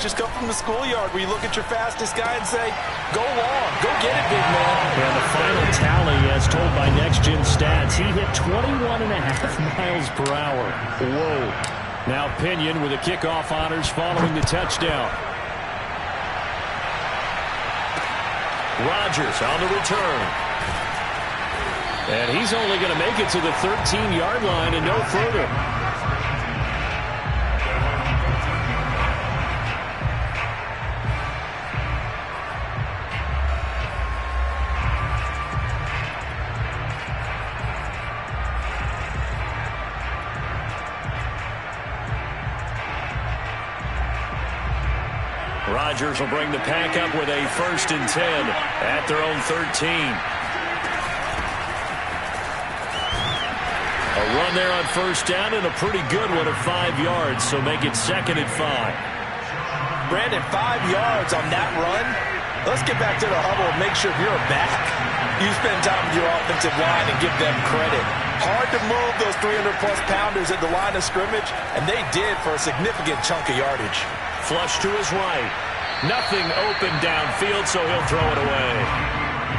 just come from the schoolyard where you look at your fastest guy and say, go long, go get it, big man. And the final tally, as told by Next Gen Stats, he hit 21.5 miles per hour. Whoa. Now Pinion with the kickoff honors following the touchdown. Rodgers on the return. And he's only going to make it to the 13-yard line and no further. Rodgers will bring the pack up with a 1st and 10 at their own 13. A run there on 1st down and a pretty good one of 5 yards, so make it 2nd and 5. Brandon, 5 yards on that run. Let's get back to the huddle and make sure you're a back. You spend time with your offensive line and give them credit. Hard to move those 300-plus pounders at the line of scrimmage, and they did for a significant chunk of yardage. Flush to his right. Nothing open downfield, so he'll throw it away.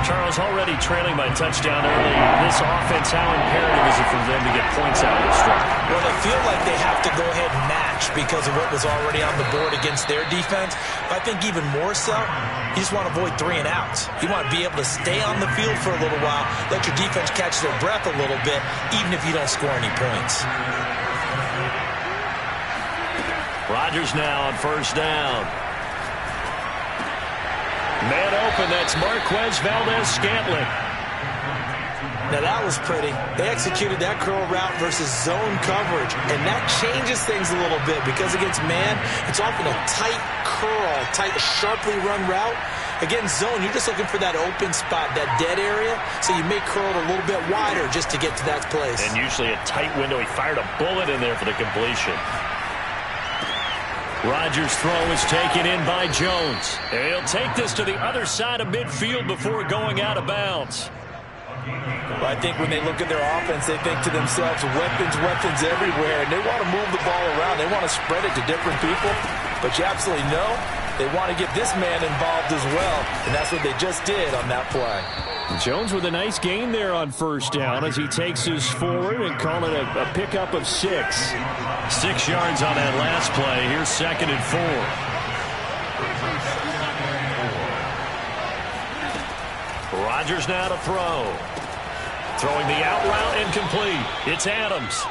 Charles, already trailing by touchdown early. This offense, how imperative is it for them to get points out of this drive? Well, they feel like they have to go ahead and match because of what was already on the board against their defense. But I think even more so, you just want to avoid 3 and outs. You want to be able to stay on the field for a little while, let your defense catch their breath a little bit, even if you don't score any points. Rodgers now on 1st down. Man open, that's Marquez Valdez-Scantling. Now that was pretty. They executed that curl route versus zone coverage, and that changes things a little bit because against man, it's often a tight curl, tight, sharply run route. Against zone, you're just looking for that open spot, that dead area, so you may curl it a little bit wider just to get to that place. And usually a tight window. He fired a bullet in there for the completion. Rodgers' throw is taken in by Jones. He'll take this to the other side of midfield before going out of bounds. Well, I think when they look at their offense, they think to themselves, weapons, weapons everywhere, and they want to move the ball around. They want to spread it to different people, but you absolutely know they want to get this man involved as well, and that's what they just did on that play. Jones with a nice gain there on 1st down as he takes his forward and call it a pickup of 6. 6 yards on that last play. Here's 2nd and 4. Rodgers now to throw. Throwing the out route incomplete. It's Adams.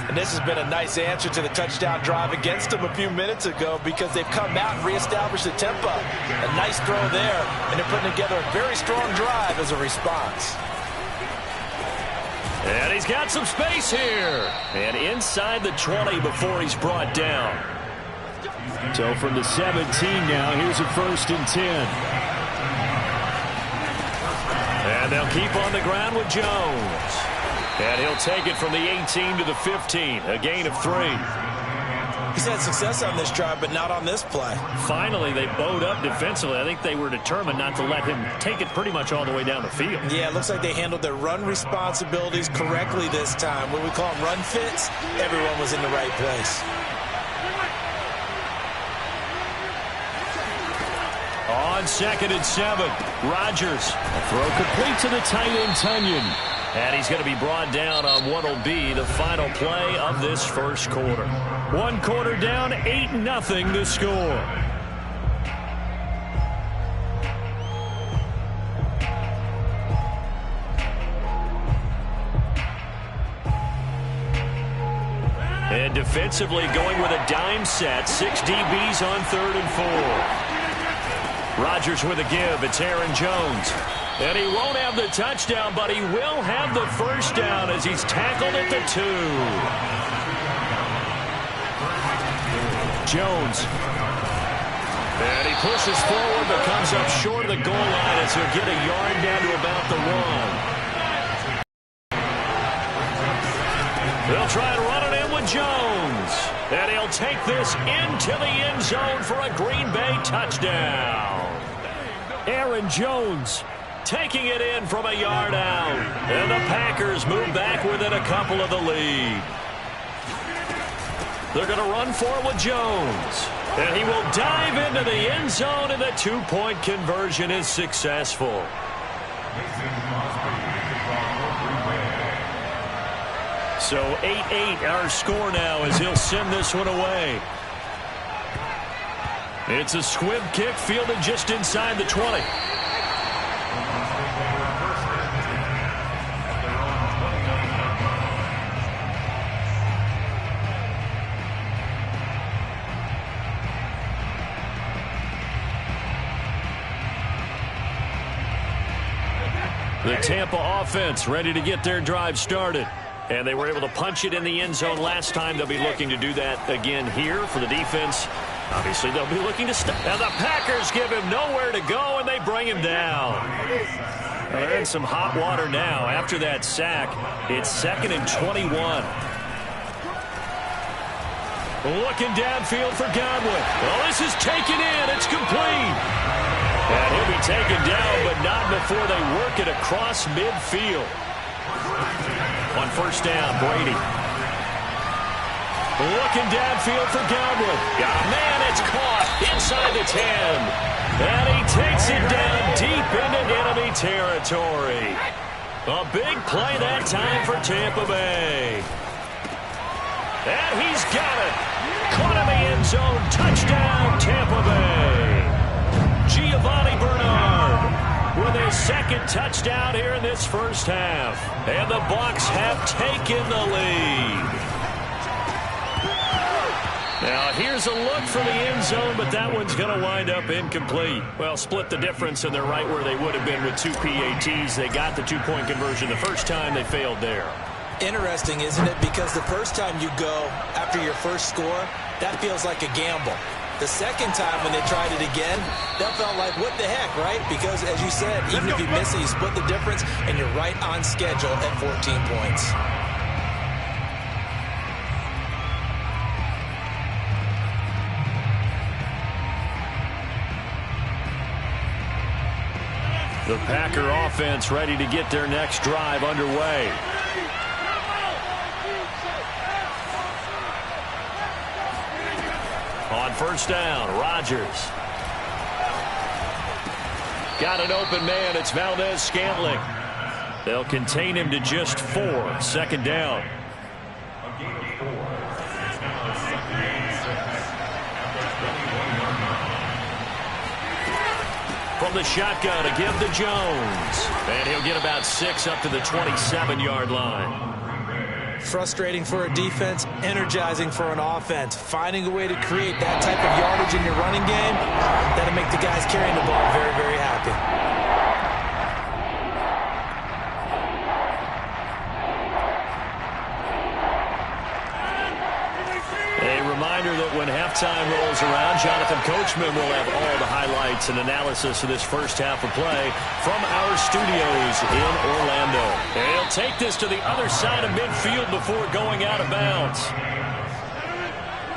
And this has been a nice answer to the touchdown drive against them a few minutes ago because they've come out and reestablished the tempo. A nice throw there, and they're putting together a very strong drive as a response. And he's got some space here. And inside the 20 before he's brought down. So from the 17 now, here's a 1st and 10. And they'll keep on the ground with Jones. And he'll take it from the 18 to the 15, a gain of 3. He's had success on this drive, but not on this play. Finally, they bowed up defensively. I think they were determined not to let him take it pretty much all the way down the field. Yeah, it looks like they handled their run responsibilities correctly this time. When we call them run fits, everyone was in the right place. On 2nd and 7, Rodgers. A throw complete to the tight end, Tunyon. And he's going to be brought down on what will be the final play of this 1st quarter. 1 quarter down, 8-0 the score. And defensively going with a dime set. 6 DBs on 3rd and 4. Rodgers with a give. It's Aaron Jones. And he won't have the touchdown, but he will have the 1st down as he's tackled at the 2. Jones. And he pushes forward, but comes up short of the goal line as he'll get a yard down to about the 1. They'll try and run it in with Jones. And he'll take this into the end zone for a Green Bay touchdown. Aaron Jones taking it in from a yard out. And the Packers move back within a couple of the lead. They're going to run for it with Jones. And he will dive into the end zone, and the two-point conversion is successful. So 8-8 our score now as he'll send this one away. It's a squib kick fielded just inside the 20. The Tampa offense ready to get their drive started. And they were able to punch it in the end zone last time. They'll be looking to do that again here for the defense. Obviously, they'll be looking to stop. And the Packers give him nowhere to go, and they bring him down. Well, they're in some hot water now. After that sack, it's 2nd and 21. Looking downfield for Godwin. Well, this is taken in. It's complete. And he'll be taken down, but not before they work it across midfield. On first down, Brady. Looking downfield for Godwin. Got a man, it's caught inside the 10. And he takes it down deep into enemy territory. A big play that time for Tampa Bay. And he's got it. Caught in the end zone. Touchdown, Tampa Bay. Giovanni Bernard with his second touchdown here in this first half. And the Bucs have taken the lead. Now, here's a look for the end zone, but that one's going to wind up incomplete. Well, split the difference, and they're right where they would have been with 2 PATs. They got the two-point conversion the first time. They failed there. Interesting, isn't it? Because the first time you go after your first score, that feels like a gamble. The second time when they tried it again, that felt like, what the heck, right? Because, as you said, even if you miss it, you split the difference, and you're right on schedule at 14 points. The Packer offense ready to get their next drive underway. On first down, Rodgers. Got an open man. It's Valdez-Scantling. They'll contain him to just 4. Second down. From the shotgun to give to Jones. And he'll get about 6 up to the 27-yard line. Frustrating for a defense, energizing for an offense. Finding a way to create that type of yardage in your running game, that'll make the guys carrying the ball very, very happy. A reminder that when halftime rolls around, Jonathan Coachman will have all the highlights and analysis of this first half of play from our studios in Orlando. And he'll take this to the other side of midfield before going out of bounds.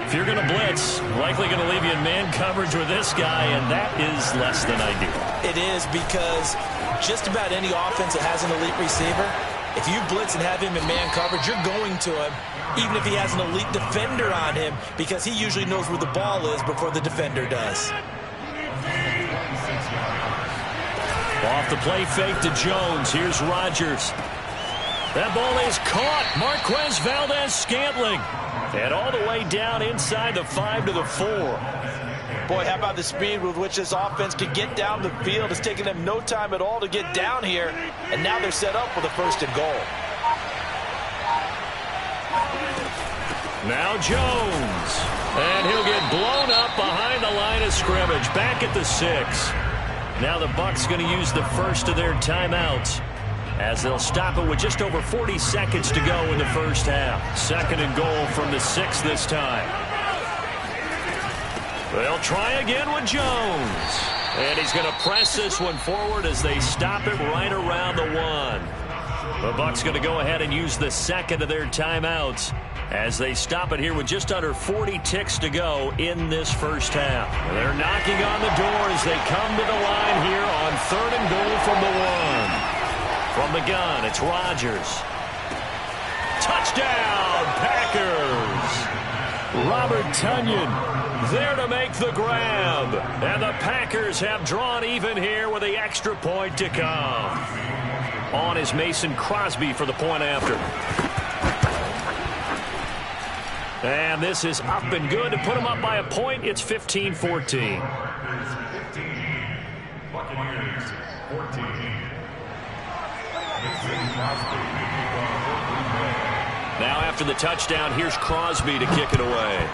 If you're going to blitz, likely going to leave you in man coverage with this guy, and that is less than ideal. It is, because just about any offense that has an elite receiver, if you blitz and have him in man coverage, you're going to him, even if he has an elite defender on him, because he usually knows where the ball is before the defender does. Off the play fake to Jones. Here's Rodgers. That ball is caught. Marquez Valdez-Scantling. And all the way down inside the 5 to the 4. Boy, how about the speed with which this offense can get down the field? It's taken them no time at all to get down here, and now they're set up with a 1st and goal. Now Jones. And he'll get blown up behind the line of scrimmage. Back at the 6. Now the Bucs going to use the first of their timeouts, as they'll stop it with just over 40 seconds to go in the first half. 2nd and goal from the 6 this time. They'll try again with Jones. And he's going to press this one forward as they stop it right around the 1. The Bucs going to go ahead and use the 2nd of their timeouts as they stop it here with just under 40 ticks to go in this first half. They're knocking on the door as they come to the line here on 3rd and goal from the 1. From the gun, it's Rodgers. Touchdown, Packers! Robert Tonyan there to make the grab. And the Packers have drawn even here with the extra point to come. On is Mason Crosby for the point after. And this is up and good to put them up by a point. It's 15-14. Buccaneers 14. Now after the touchdown, here's Crosby to kick it away.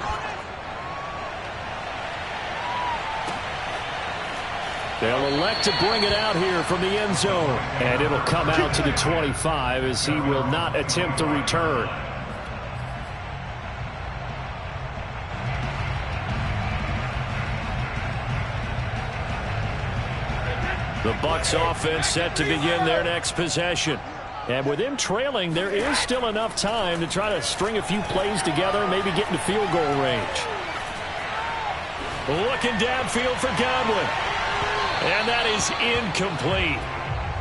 They'll elect to bring it out here from the end zone. And it'll come out to the 25 as he will not attempt to return. The Bucs offense set to begin their next possession. And with them trailing, there is still enough time to try to string a few plays together and maybe get into field goal range. Looking downfield for Godwin. And that is incomplete.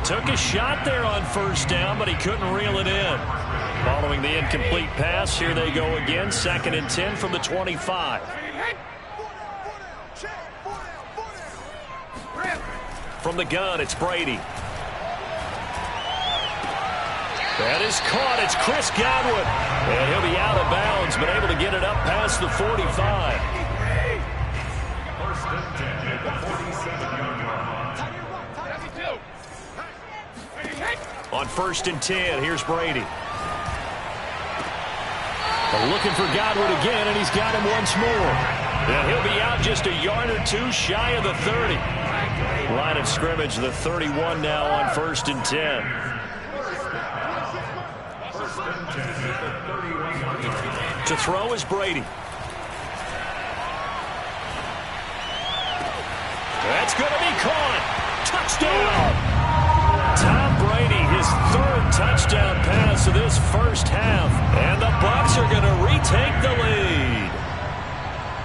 Took a shot there on first down, but he couldn't reel it in. Following the incomplete pass, here they go again. 2nd and 10 from the 25. From the gun, it's Brady. That is caught. It's Chris Godwin. And he'll be out of bounds, but able to get it up past the 45. First and 10 at the 47-yard line. On 1st and 10, here's Brady. Looking for Godwin again, and he's got him once more. And he'll be out just a yard or two shy of the 30. Line of scrimmage, the 31 now on 1st and 10. To throw is Brady. That's going to be caught. Touchdown. Tom Brady, his 3rd touchdown pass of this first half. And the Bucs are going to retake the lead.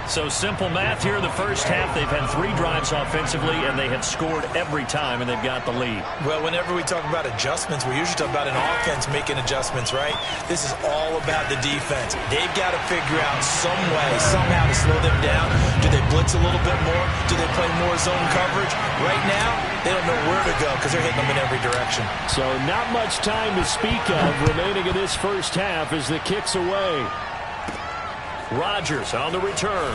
So simple math here in the first half. They've had 3 drives offensively, and they have scored every time, and they've got the lead. Well, whenever we talk about adjustments, we usually talk about an offense making adjustments, right? This is all about the defense. They've got to figure out some way, somehow to slow them down. Do they blitz a little bit more? Do they play more zone coverage? Right now, they don't know where to go because they're hitting them in every direction. So not much time to speak of remaining in this first half as the kick's away. Rodgers on the return.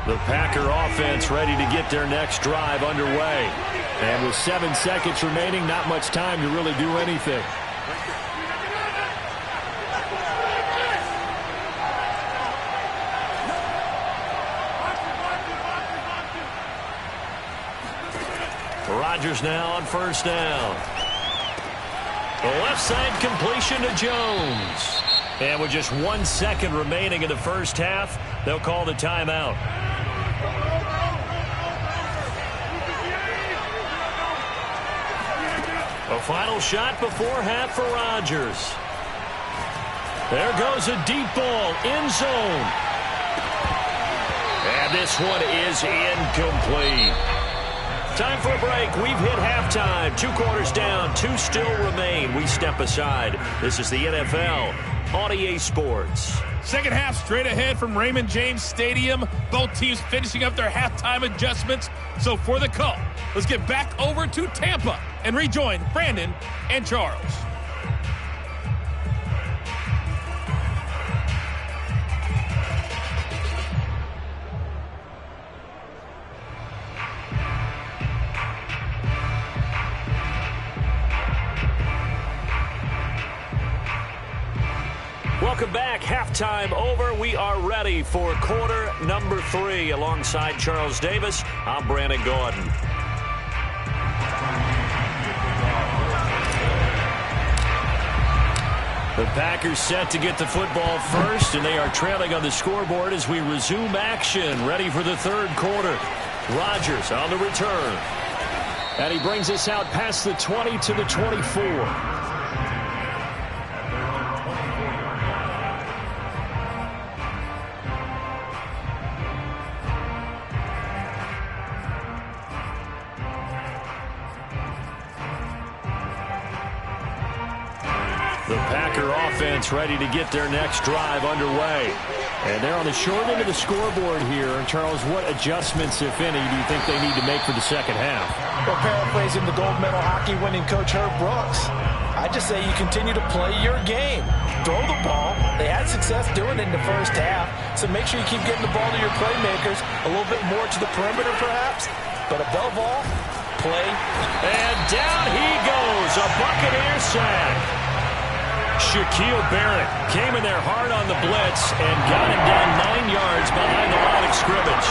The Packer offense ready to get their next drive underway. And with 7 seconds remaining, not much time to really do anything. Rodgers now on 1st down. The left side completion to Jones. And with just 1 second remaining in the first half, they'll call the timeout. A final shot before half for Rodgers. There goes a deep ball, end zone. And this one is incomplete. Time for a break. We've hit halftime. 2 quarters down. 2 still remain. We step aside. This is the NFL on EA Sports. Second half straight ahead from Raymond James Stadium. Both teams finishing up their halftime adjustments. So for the call, let's get back over to Tampa and rejoin Brandon and Charles. Welcome back. Halftime over. We are ready for quarter number 3. Alongside Charles Davis, I'm Brandon Gordon. The Packers set to get the football first, and they are trailing on the scoreboard as we resume action. Ready for the 3rd quarter. Rodgers on the return. And he brings us out past the 20 to the 24. The Packer offense ready to get their next drive underway. And they're on the short end of the scoreboard here. And Charles, what adjustments, if any, do you think they need to make for the second half? Well, paraphrasing the gold medal hockey winning coach Herb Brooks, I just say you continue to play your game. Throw the ball. They had success doing it in the first half, so make sure you keep getting the ball to your playmakers, a little bit more to the perimeter perhaps, but above all, play. And down he goes, a Buccaneer sack. Shaquille Barrett came in there hard on the blitz and got him down 9 yards behind the line of scrimmage.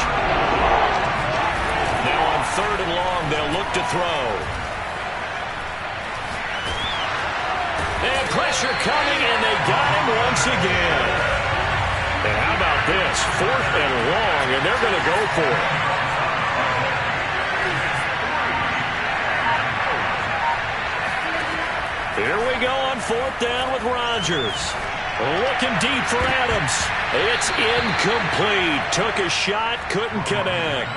Now on 3rd and long, they'll look to throw. And pressure coming, and they got him once again. And how about this? 4th and long, and they're going to go for it. Here we go on 4th down with Rodgers. Looking deep for Adams. It's incomplete. Took a shot, couldn't connect.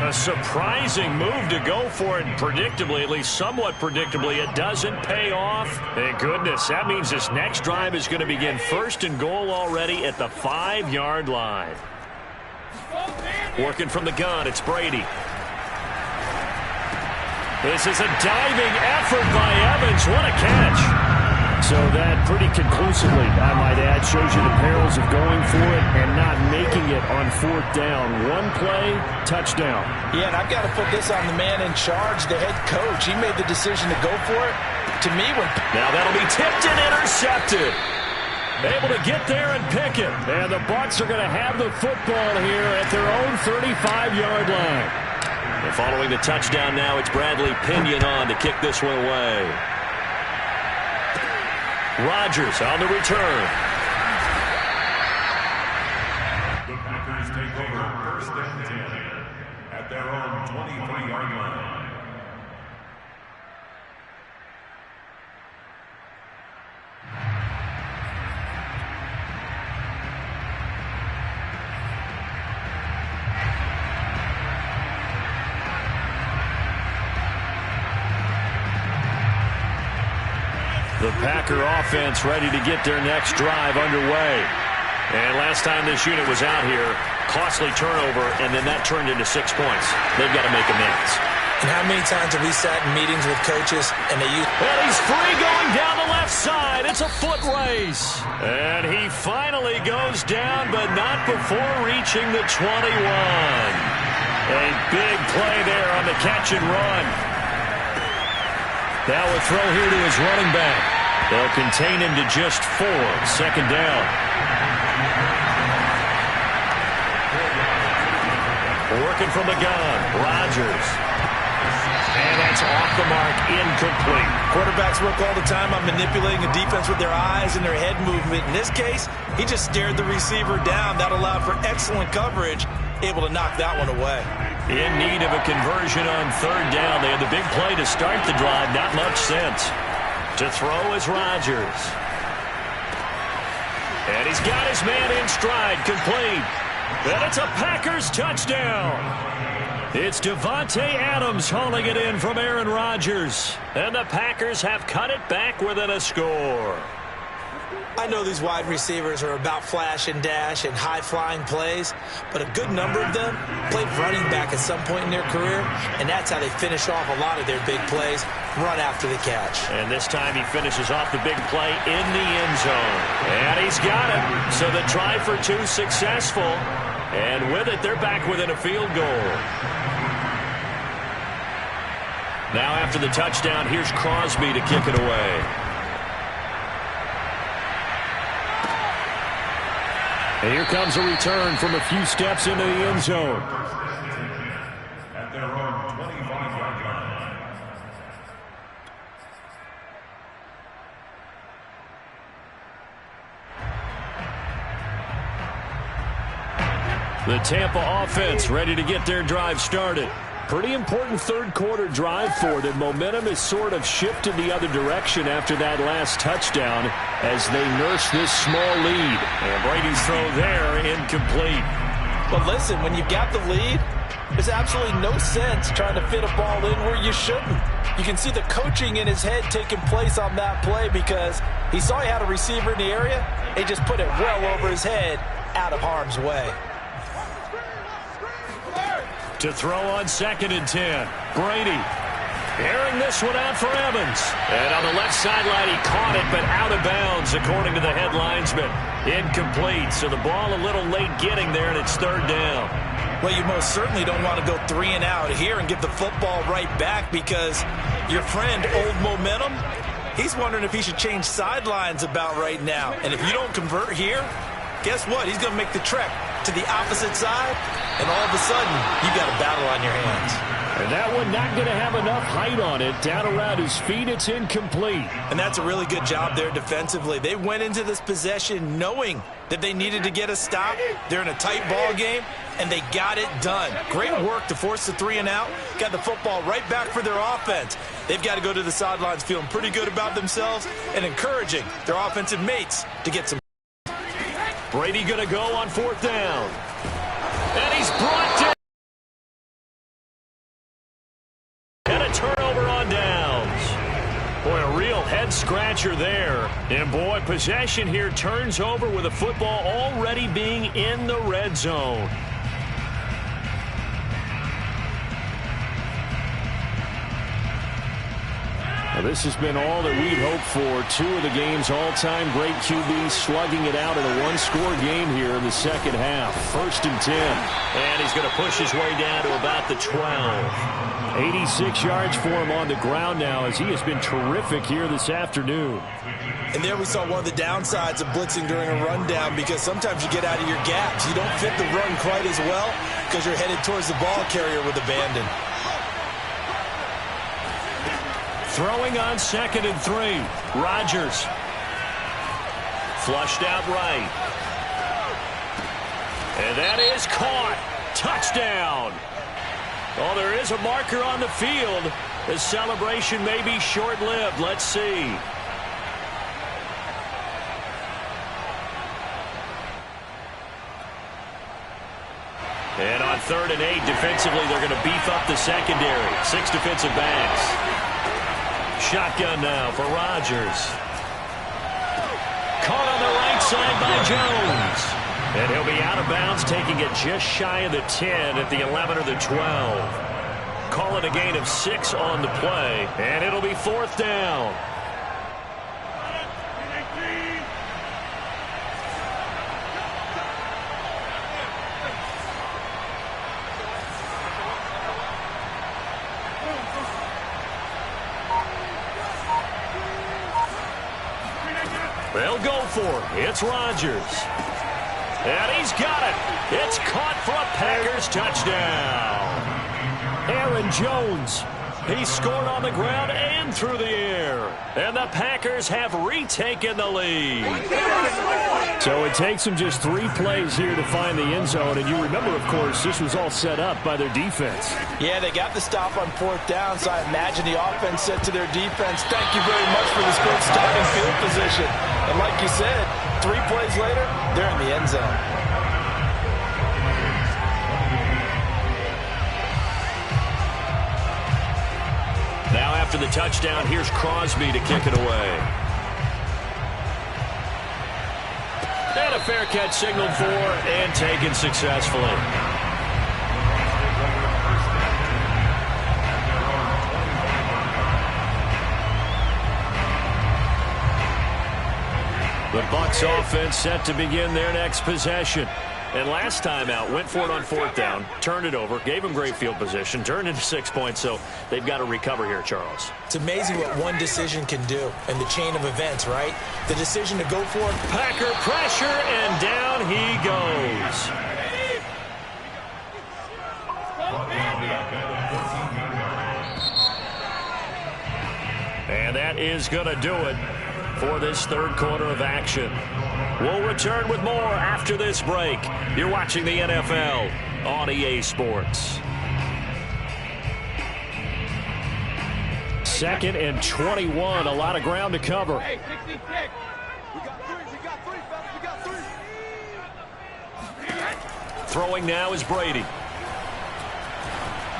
A surprising move to go for it, and predictably, at least somewhat predictably, it doesn't pay off. Thank goodness. That means this next drive is going to begin 1st and goal already at the 5-yard line. Working from the gun, it's Brady. This is a diving effort by Evans. What a catch. So that pretty conclusively, I might add, shows you the perils of going for it and not making it on 4th down. One play, touchdown. Yeah, and I've got to put this on the man in charge, the head coach. He made the decision to go for it. To me, now that'll be tipped and intercepted. Able to get there and pick it. And the Bucs are going to have the football here at their own 35-yard line. And following the touchdown now, it's Bradley Pinion on to kick this one away. Rodgers on the return. The Packers take over 1st and 10 at their own 23-yard line. The Packer offense ready to get their next drive underway. And last time this unit was out here, costly turnover, and then that turned into 6 points. They've got to make amends. and how many times have we sat in meetings with coaches and they use... And he's free going down the left side. It's a foot race. And he finally goes down, but not before reaching the 21. A big play there on the catch and run. Now a throw here to his running back. They'll contain him to just 4. Second down. Working from the gun, Rodgers. And that's off the mark, incomplete. Quarterbacks work all the time on manipulating a defense with their eyes and their head movement. In this case, he just stared the receiver down. That allowed for excellent coverage, able to knock that one away. In need of a conversion on third down. They had the big play to start the drive. Not much sense. To throw is Rodgers. And he's got his man in stride, complete. And it's a Packers touchdown. It's Davante Adams hauling it in from Aaron Rodgers. And the Packers have cut it back within a score. I know these wide receivers are about flash and dash and high-flying plays, but a good number of them played running back at some point in their career, and that's how they finish off a lot of their big plays, run after the catch. And this time he finishes off the big play in the end zone. And he's got it. So the try for 2 successful. And with it, they're back within a field goal. Now after the touchdown, here's Crosby to kick it away. And here comes a return from a few steps into the end zone. At their own 25-yard line. The Tampa offense ready to get their drive started. Pretty important third quarter drive for them. Momentum has sort of shifted the other direction after that last touchdown as they nurse this small lead. And Brady's throw there, incomplete. But listen, when you've got the lead, there's absolutely no sense trying to fit a ball in where you shouldn't. You can see the coaching in his head taking place on that play because he saw he had a receiver in the area. He just put it well over his head, out of harm's way. To throw on 2nd and 10. Brady airing this one out for Evans. And on the left sideline, he caught it, but out of bounds, according to the head linesman. Incomplete, so the ball a little late getting there, and it's 3rd down. Well, you most certainly don't want to go 3 and out here and give the football right back because your friend, Old Momentum, he's wondering if he should change sidelines about right now. And if you don't convert here, guess what? He's going to make the trek to the opposite side, and all of a sudden, you got a battle on your hands. And that one not going to have enough height on it. Down around his feet, it's incomplete. And that's a really good job there defensively. They went into this possession knowing that they needed to get a stop. They're in a tight ball game, and they got it done. Great work to force the 3 and out. Got the football right back for their offense. They've got to go to the sidelines feeling pretty good about themselves and encouraging their offensive mates to get some. Brady going to go on 4th down. And he's brought down. And a turnover on downs. Boy, a real head-scratcher there. And, boy, possession here turns over with the football already being in the red zone. Now, this has been all that we'd hoped for. 2 of the game's all-time great QBs slugging it out in a one-score game here in the second half. 1st and 10. And he's going to push his way down to about the 12. 86 yards for him on the ground now as he has been terrific here this afternoon. And there we saw one of the downsides of blitzing during a rundown because sometimes you get out of your gaps. You don't fit the run quite as well because you're headed towards the ball carrier with abandon. Throwing on 2nd and 3. Rodgers. Flushed out right. And that is caught. Touchdown. Oh, there is a marker on the field. The celebration may be short-lived. Let's see. And on 3rd and 8, defensively, they're going to beef up the secondary. 6 defensive backs. Shotgun now for Rodgers. Caught on the right side by Jones. And he'll be out of bounds, taking it just shy of the 10 at the 11 or the 12. Call it a gain of 6 on the play, and it'll be 4th down. They'll go for it. It's Rodgers. And he's got it. It's caught for a Packers touchdown. Aaron Jones. He scored on the ground and through the air. And the Packers have retaken the lead. So it takes them just 3 plays here to find the end zone. And you remember, of course, this was all set up by their defense. Yeah, they got the stop on 4th down, so I imagine the offense said to their defense, thank you very much for this great starting field position. And like you said, 3 plays later, they're in the end zone. Now after the touchdown, here's Crosby to kick it away. And a fair catch signaled for and taken successfully. The Bucs offense set to begin their next possession. And last time out, went for it on 4th down, turned it over, gave them great field position, turned into 6 points, so they've got to recover here, Charles. It's amazing what one decision can do in the chain of events, right? The decision to go for it. Packer pressure, and down he goes. And that is going to do it for this 3rd quarter of action. We'll return with more after this break. You're watching the NFL on EA Sports. 2nd and 21, a lot of ground to cover. Hey, 60 pick. We got 3, fellas, we got 3. Throwing now is Brady.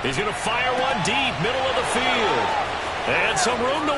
He's going to fire one deep, middle of the field. And some room to